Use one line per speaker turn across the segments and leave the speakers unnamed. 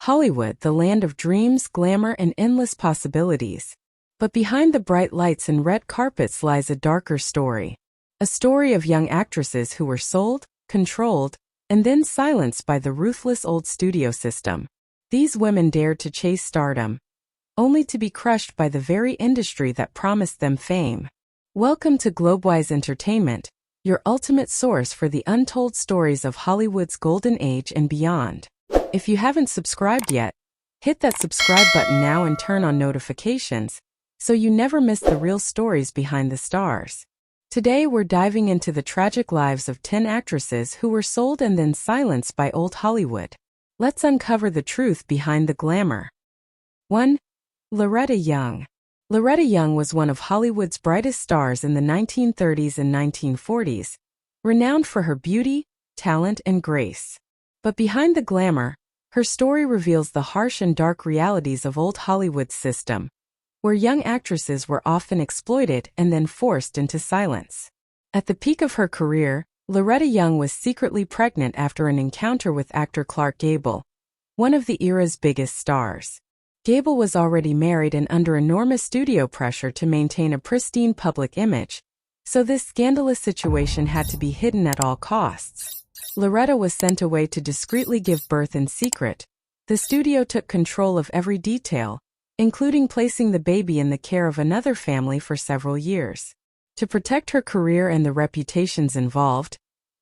Hollywood, the land of dreams, glamour, and endless possibilities. But behind the bright lights and red carpets lies a darker story. A story of young actresses who were sold, controlled, and then silenced by the ruthless old studio system. These women dared to chase stardom, only to be crushed by the very industry that promised them fame. Welcome to Globewise Entertainment, your ultimate source for the untold stories of Hollywood's golden age and beyond. If you haven't subscribed yet, hit that subscribe button now and turn on notifications, so you never miss the real stories behind the stars. Today we're diving into the tragic lives of 10 actresses who were sold and then silenced by old Hollywood. Let's uncover the truth behind the glamour. 1. Loretta Young. Loretta Young was one of Hollywood's brightest stars in the 1930s and 1940s, renowned for her beauty, talent, and grace. But behind the glamour, her story reveals the harsh and dark realities of old Hollywood's system, where young actresses were often exploited and then forced into silence. At the peak of her career, Loretta Young was secretly pregnant after an encounter with actor Clark Gable, one of the era's biggest stars. Gable was already married and under enormous studio pressure to maintain a pristine public image, so this scandalous situation had to be hidden at all costs. Loretta was sent away to discreetly give birth in secret. The studio took control of every detail, including placing the baby in the care of another family for several years. To protect her career and the reputations involved,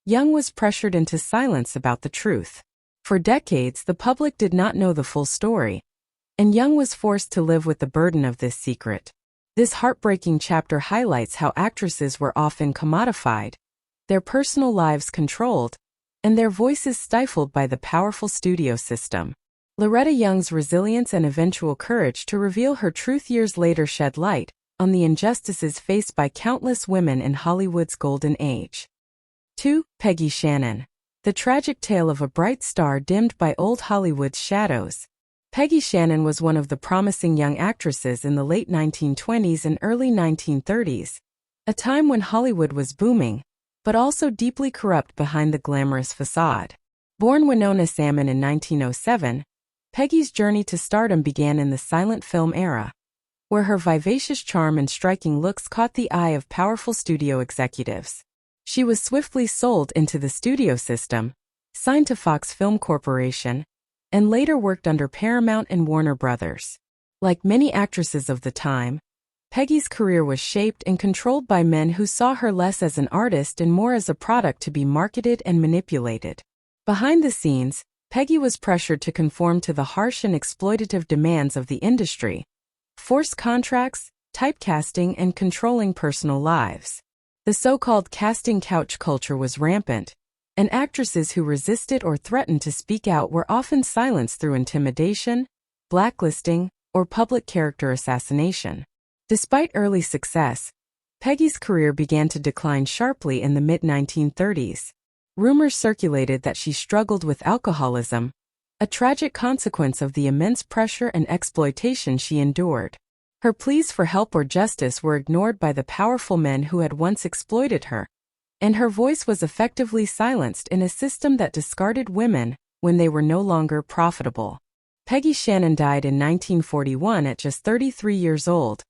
Young was pressured into silence about the truth. For decades, the public did not know the full story, and Young was forced to live with the burden of this secret. This heartbreaking chapter highlights how actresses were often commodified, their personal lives controlled, and their voices stifled by the powerful studio system. Loretta Young's resilience and eventual courage to reveal her truth years later shed light on the injustices faced by countless women in Hollywood's golden age. 2. Peggy Shannon. The tragic tale of a bright star dimmed by old Hollywood's shadows. Peggy Shannon was one of the promising young actresses in the late 1920s and early 1930s, a time when Hollywood was booming, but also deeply corrupt behind the glamorous facade. Born Winona Salmon in 1907, Peggy's journey to stardom began in the silent film era, where her vivacious charm and striking looks caught the eye of powerful studio executives. She was swiftly sold into the studio system, signed to Fox Film Corporation, and later worked under Paramount and Warner Brothers. Like many actresses of the time, Peggy's career was shaped and controlled by men who saw her less as an artist and more as a product to be marketed and manipulated. Behind the scenes, Peggy was pressured to conform to the harsh and exploitative demands of the industry, forced contracts, typecasting, and controlling personal lives. The so-called casting couch culture was rampant, and actresses who resisted or threatened to speak out were often silenced through intimidation, blacklisting, or public character assassination. Despite early success, Peggy's career began to decline sharply in the mid-1930s. Rumors circulated that she struggled with alcoholism, a tragic consequence of the immense pressure and exploitation she endured. Her pleas for help or justice were ignored by the powerful men who had once exploited her, and her voice was effectively silenced in a system that discarded women when they were no longer profitable. Peggy Shannon died in 1941 at just 33 years old,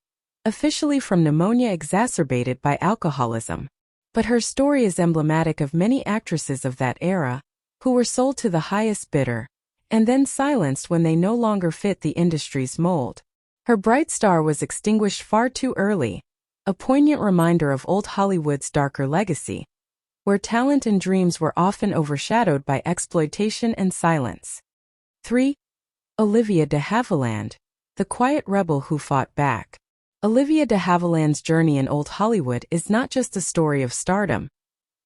officially from pneumonia exacerbated by alcoholism. But her story is emblematic of many actresses of that era, who were sold to the highest bidder, and then silenced when they no longer fit the industry's mold. Her bright star was extinguished far too early, a poignant reminder of old Hollywood's darker legacy, where talent and dreams were often overshadowed by exploitation and silence. 3. Olivia de Havilland. The quiet rebel who fought back. Olivia de Havilland's journey in old Hollywood is not just a story of stardom.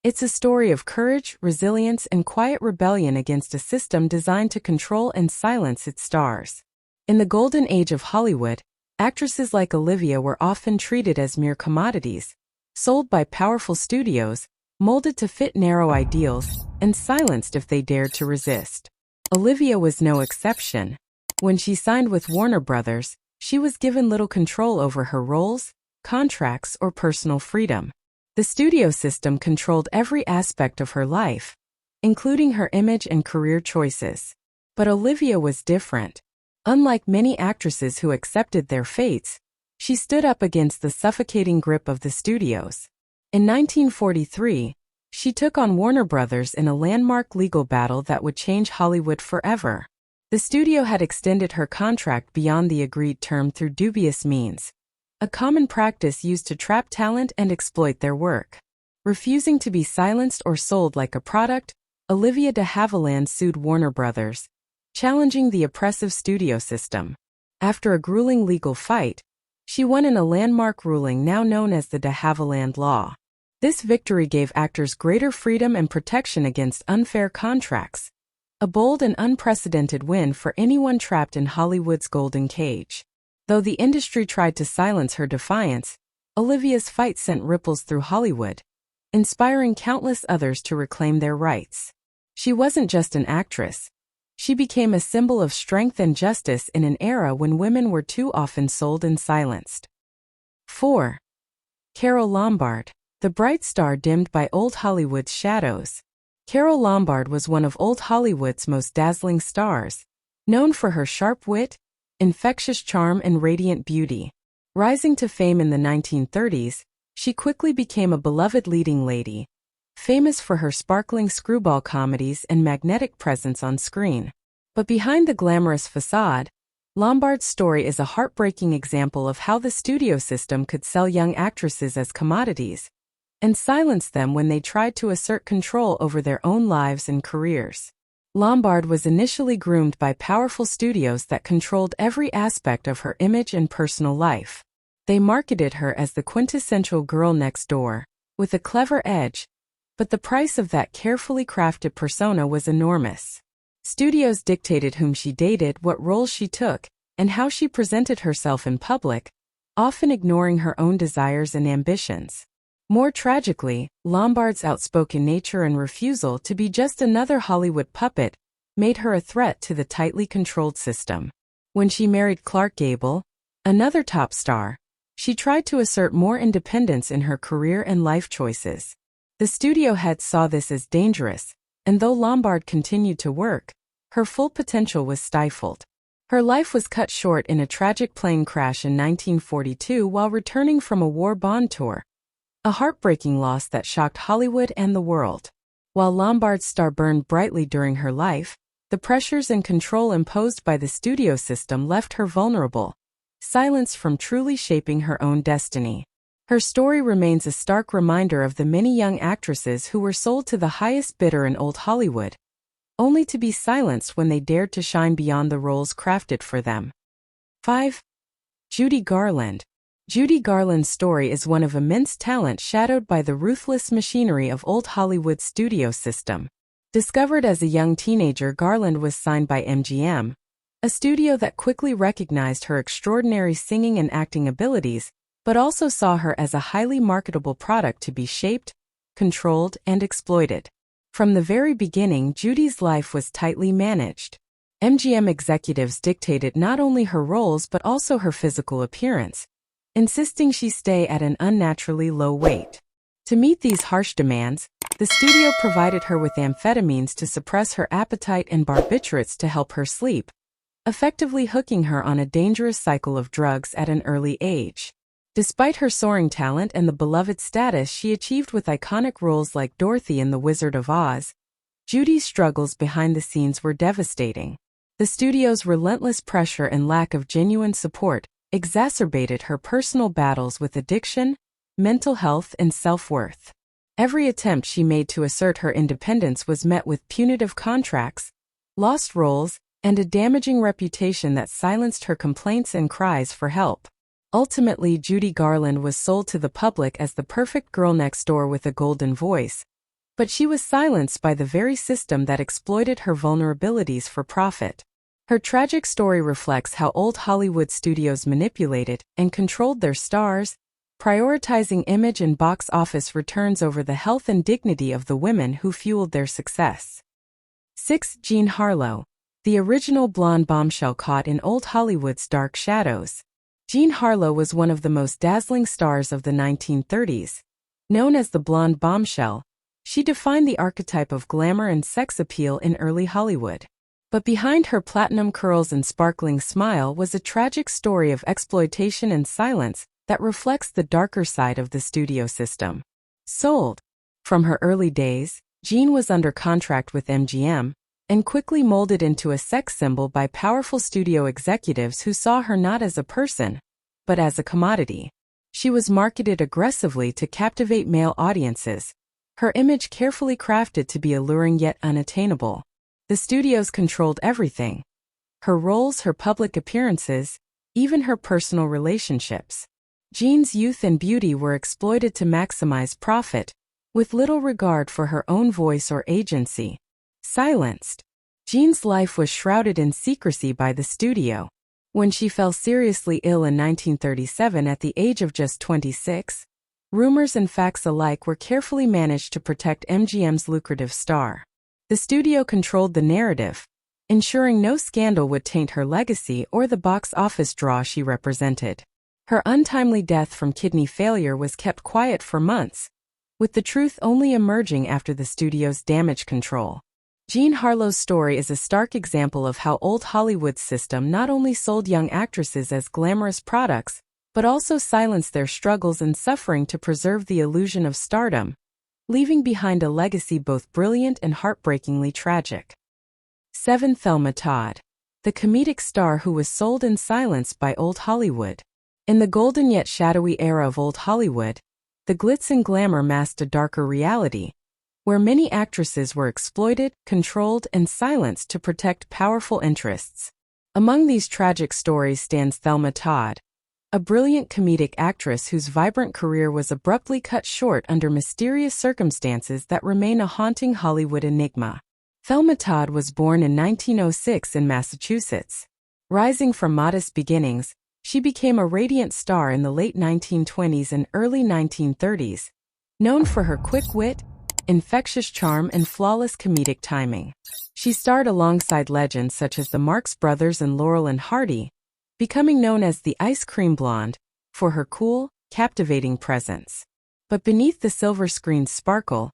It's a story of courage, resilience, and quiet rebellion against a system designed to control and silence its stars. In the golden age of Hollywood, actresses like Olivia were often treated as mere commodities, sold by powerful studios, molded to fit narrow ideals, and silenced if they dared to resist. Olivia was no exception. When she signed with Warner Brothers, she was given little control over her roles, contracts, or personal freedom. The studio system controlled every aspect of her life, including her image and career choices. But Olivia was different. Unlike many actresses who accepted their fates, she stood up against the suffocating grip of the studios. In 1943, she took on Warner Brothers in a landmark legal battle that would change Hollywood forever. The studio had extended her contract beyond the agreed term through dubious means, a common practice used to trap talent and exploit their work. Refusing to be silenced or sold like a product, Olivia de Havilland sued Warner Brothers, challenging the oppressive studio system. After a grueling legal fight, she won in a landmark ruling now known as the de Havilland Law. This victory gave actors greater freedom and protection against unfair contracts, a bold and unprecedented win for anyone trapped in Hollywood's golden cage. Though the industry tried to silence her defiance, Olivia's fight sent ripples through Hollywood, inspiring countless others to reclaim their rights. She wasn't just an actress. She became a symbol of strength and justice in an era when women were too often sold and silenced. 4. Carole Lombard, the bright star dimmed by old Hollywood's shadows. Carole Lombard was one of old Hollywood's most dazzling stars, known for her sharp wit, infectious charm, and radiant beauty. Rising to fame in the 1930s, she quickly became a beloved leading lady, famous for her sparkling screwball comedies and magnetic presence on screen. But behind the glamorous facade, Lombard's story is a heartbreaking example of how the studio system could sell young actresses as commodities and silence them when they tried to assert control over their own lives and careers. Lombard was initially groomed by powerful studios that controlled every aspect of her image and personal life. They marketed her as the quintessential girl next door, with a clever edge, but the price of that carefully crafted persona was enormous. Studios dictated whom she dated, what roles she took, and how she presented herself in public, often ignoring her own desires and ambitions. More tragically, Lombard's outspoken nature and refusal to be just another Hollywood puppet made her a threat to the tightly controlled system. When she married Clark Gable, another top star, she tried to assert more independence in her career and life choices. The studio heads saw this as dangerous, and though Lombard continued to work, her full potential was stifled. Her life was cut short in a tragic plane crash in 1942 while returning from a war bond tour, a heartbreaking loss that shocked Hollywood and the world. While Lombard's star burned brightly during her life, the pressures and control imposed by the studio system left her vulnerable, silenced from truly shaping her own destiny. Her story remains a stark reminder of the many young actresses who were sold to the highest bidder in old Hollywood, only to be silenced when they dared to shine beyond the roles crafted for them. 5. Judy Garland. Judy Garland's story is one of immense talent shadowed by the ruthless machinery of old Hollywood's studio system. Discovered as a young teenager, Garland was signed by MGM, a studio that quickly recognized her extraordinary singing and acting abilities, but also saw her as a highly marketable product to be shaped, controlled, and exploited. From the very beginning, Judy's life was tightly managed. MGM executives dictated not only her roles but also her physical appearance, insisting she stay at an unnaturally low weight. To meet these harsh demands, the studio provided her with amphetamines to suppress her appetite and barbiturates to help her sleep, effectively hooking her on a dangerous cycle of drugs at an early age. Despite her soaring talent and the beloved status she achieved with iconic roles like Dorothy in The Wizard of Oz, Judy's struggles behind the scenes were devastating. The studio's relentless pressure and lack of genuine support exacerbated her personal battles with addiction, mental health, and self-worth. Every attempt she made to assert her independence was met with punitive contracts, lost roles, and a damaging reputation that silenced her complaints and cries for help. Ultimately, Judy Garland was sold to the public as the perfect girl next door with a golden voice, but she was silenced by the very system that exploited her vulnerabilities for profit. Her tragic story reflects how old Hollywood studios manipulated and controlled their stars, prioritizing image and box office returns over the health and dignity of the women who fueled their success. 6. Jean Harlo, the original blonde bombshell caught in old Hollywood's dark shadows. Jean Harlo was one of the most dazzling stars of the 1930s. Known as the blonde bombshell, she defined the archetype of glamour and sex appeal in early Hollywood. But behind her platinum curls and sparkling smile was a tragic story of exploitation and silence that reflects the darker side of the studio system. Sold. From her early days, Jean was under contract with MGM, and quickly molded into a sex symbol by powerful studio executives who saw her not as a person, but as a commodity. She was marketed aggressively to captivate male audiences, her image carefully crafted to be alluring yet unattainable. The studios controlled everything: her roles, her public appearances, even her personal relationships. Jean's youth and beauty were exploited to maximize profit, with little regard for her own voice or agency. Silenced. Jean's life was shrouded in secrecy by the studio. When she fell seriously ill in 1937 at the age of just 26, rumors and facts alike were carefully managed to protect MGM's lucrative star. The studio controlled the narrative, ensuring no scandal would taint her legacy or the box office draw she represented. Her untimely death from kidney failure was kept quiet for months, with the truth only emerging after the studio's damage control. Jean Harlo's story is a stark example of how old Hollywood's system not only sold young actresses as glamorous products, but also silenced their struggles and suffering to preserve the illusion of stardom, leaving behind a legacy both brilliant and heartbreakingly tragic. 7. Thelma Todd. The comedic star who was sold and silenced by old Hollywood. In the golden yet shadowy era of old Hollywood, the glitz and glamour masked a darker reality, where many actresses were exploited, controlled, and silenced to protect powerful interests. Among these tragic stories stands Thelma Todd, a brilliant comedic actress whose vibrant career was abruptly cut short under mysterious circumstances that remain a haunting Hollywood enigma. Thelma Todd was born in 1906 in Massachusetts. Rising from modest beginnings, she became a radiant star in the late 1920s and early 1930s, known for her quick wit, infectious charm, and flawless comedic timing. She starred alongside legends such as the Marx Brothers and Laurel and Hardy, becoming known as the Ice Cream Blonde for her cool, captivating presence. But beneath the silver screen's sparkle,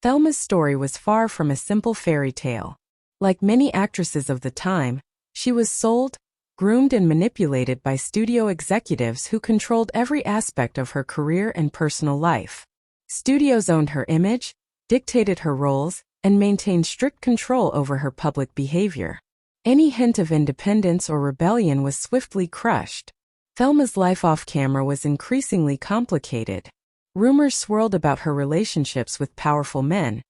Thelma's story was far from a simple fairy tale. Like many actresses of the time, she was sold, groomed, and manipulated by studio executives who controlled every aspect of her career and personal life. Studios owned her image, dictated her roles, and maintained strict control over her public behavior. Any hint of independence or rebellion was swiftly crushed. Thelma's life off-camera was increasingly complicated. Rumors swirled about her relationships with powerful men,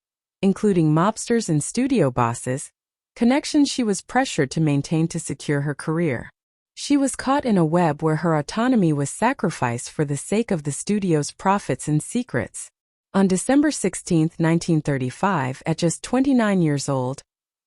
including mobsters and studio bosses, connections she was pressured to maintain to secure her career. She was caught in a web where her autonomy was sacrificed for the sake of the studio's profits and secrets. On December 16, 1935, at just 29 years old,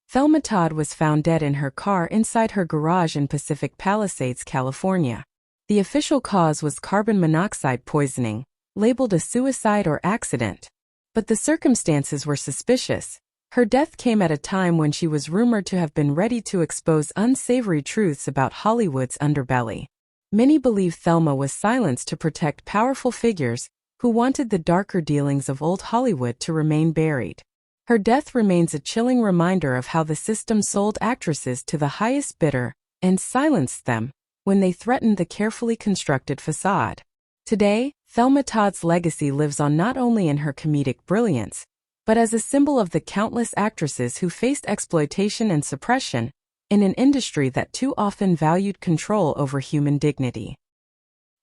Thelma Todd was found dead in her car inside her garage in Pacific Palisades, California. The official cause was carbon monoxide poisoning, labeled a suicide or accident. But the circumstances were suspicious. Her death came at a time when she was rumored to have been ready to expose unsavory truths about Hollywood's underbelly. Many believe Thelma was silenced to protect powerful figures who wanted the darker dealings of old Hollywood to remain buried. Her death remains a chilling reminder of how the system sold actresses to the highest bidder and silenced them when they threatened the carefully constructed facade. Today, Thelma Todd's legacy lives on not only in her comedic brilliance, but as a symbol of the countless actresses who faced exploitation and suppression in an industry that too often valued control over human dignity.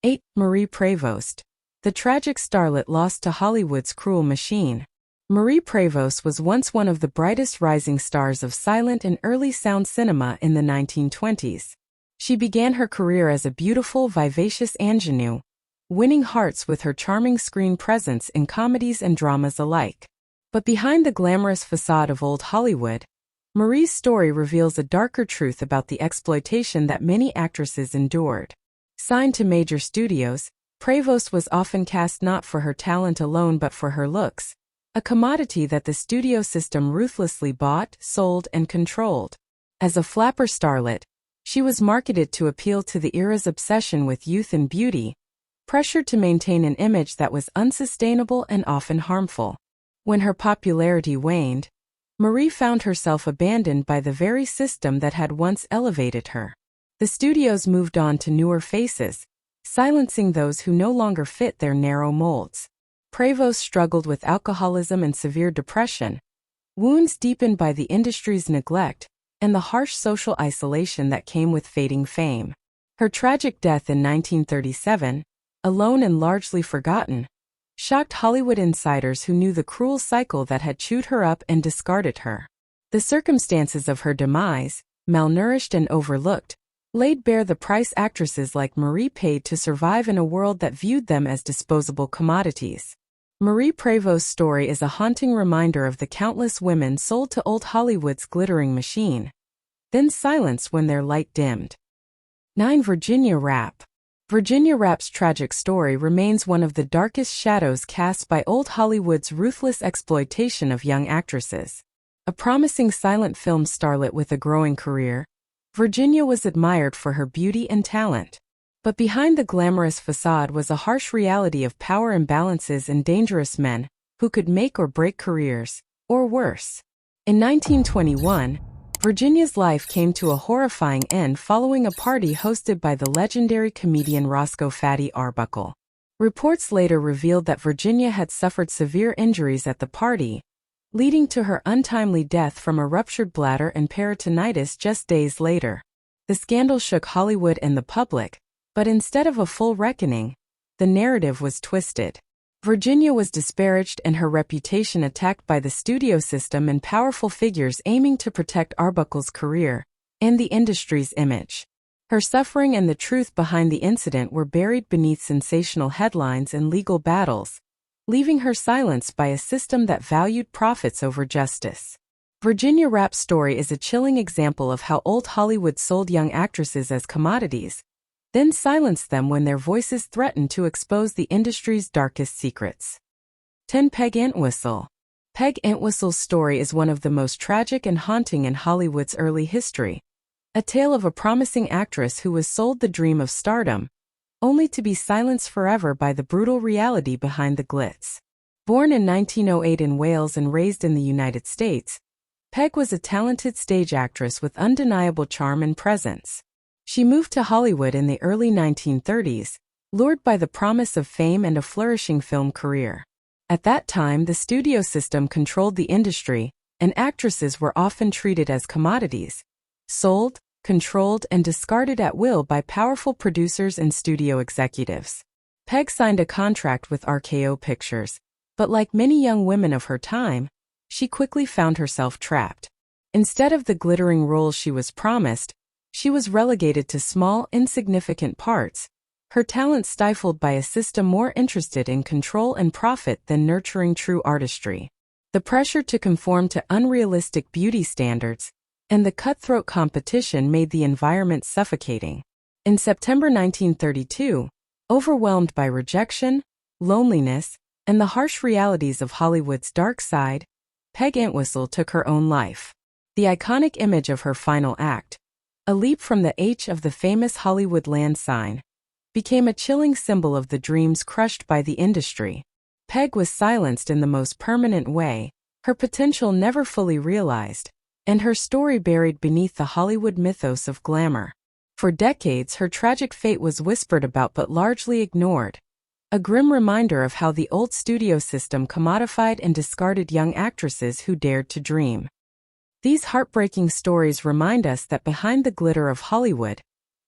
8. Marie Prevost. The tragic starlet lost to Hollywood's cruel machine. Marie Prevost was once one of the brightest rising stars of silent and early sound cinema in the 1920s. She began her career as a beautiful, vivacious ingenue, winning hearts with her charming screen presence in comedies and dramas alike. But behind the glamorous facade of old Hollywood, Marie's story reveals a darker truth about the exploitation that many actresses endured. Signed to major studios, Prevost was often cast not for her talent alone but for her looks, a commodity that the studio system ruthlessly bought, sold, and controlled. As a flapper starlet, she was marketed to appeal to the era's obsession with youth and beauty, pressured to maintain an image that was unsustainable and often harmful. When her popularity waned, Marie found herself abandoned by the very system that had once elevated her. The studios moved on to newer faces, silencing those who no longer fit their narrow molds. Prevost struggled with alcoholism and severe depression, wounds deepened by the industry's neglect and the harsh social isolation that came with fading fame. Her tragic death in 1937, alone and largely forgotten, shocked Hollywood insiders who knew the cruel cycle that had chewed her up and discarded her. The circumstances of her demise, malnourished and overlooked, laid bare the price actresses like Marie paid to survive in a world that viewed them as disposable commodities. Marie Prevost's story is a haunting reminder of the countless women sold to old Hollywood's glittering machine, then silenced when their light dimmed. 9. Virginia Rappe. Virginia Rappe's tragic story remains one of the darkest shadows cast by old Hollywood's ruthless exploitation of young actresses. A promising silent film starlet with a growing career, Virginia was admired for her beauty and talent. But behind the glamorous facade was a harsh reality of power imbalances and dangerous men who could make or break careers, or worse. In 1921, Virginia's life came to a horrifying end following a party hosted by the legendary comedian Roscoe Fatty Arbuckle. Reports later revealed that Virginia had suffered severe injuries at the party, leading to her untimely death from a ruptured bladder and peritonitis just days later. The scandal shook Hollywood and the public, but instead of a full reckoning, the narrative was twisted. Virginia was disparaged and her reputation attacked by the studio system and powerful figures aiming to protect Arbuckle's career and the industry's image. Her suffering and the truth behind the incident were buried beneath sensational headlines and legal battles, leaving her silenced by a system that valued profits over justice. Virginia Rappe's story is a chilling example of how old Hollywood sold young actresses as commodities, then silenced them when their voices threatened to expose the industry's darkest secrets. 10. Peg Antwistle. Peg Antwistle's story is one of the most tragic and haunting in Hollywood's early history, a tale of a promising actress who was sold the dream of stardom, only to be silenced forever by the brutal reality behind the glitz. Born in 1908 in Wales and raised in the United States, Peg was a talented stage actress with undeniable charm and presence. She moved to Hollywood in the early 1930s, lured by the promise of fame and a flourishing film career. At that time, the studio system controlled the industry, and actresses were often treated as commodities, sold, controlled, and discarded at will by powerful producers and studio executives. Peg signed a contract with RKO Pictures, but like many young women of her time, she quickly found herself trapped. Instead of the glittering roles she was promised, she was relegated to small, insignificant parts, her talent stifled by a system more interested in control and profit than nurturing true artistry. The pressure to conform to unrealistic beauty standards and the cutthroat competition made the environment suffocating. In September 1932, overwhelmed by rejection, loneliness, and the harsh realities of Hollywood's dark side, Peg Antwistle took her own life. The iconic image of her final act, a leap from the H of the famous Hollywood land sign, became a chilling symbol of the dreams crushed by the industry. Peg was silenced in the most permanent way, her potential never fully realized, and her story buried beneath the Hollywood mythos of glamour. For decades, her tragic fate was whispered about but largely ignored, a grim reminder of how the old studio system commodified and discarded young actresses who dared to dream. These heartbreaking stories remind us that behind the glitter of Hollywood,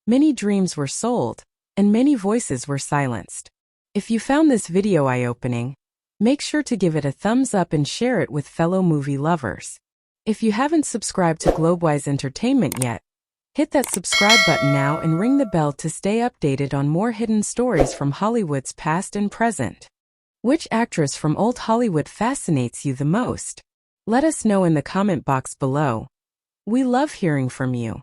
many dreams were sold, and many voices were silenced. If you found this video eye-opening, make sure to give it a thumbs up and share it with fellow movie lovers. If you haven't subscribed to Globewise Entertainment yet, hit that subscribe button now and ring the bell to stay updated on more hidden stories from Hollywood's past and present. Which actress from old Hollywood fascinates you the most? Let us know in the comment box below. We love hearing from you.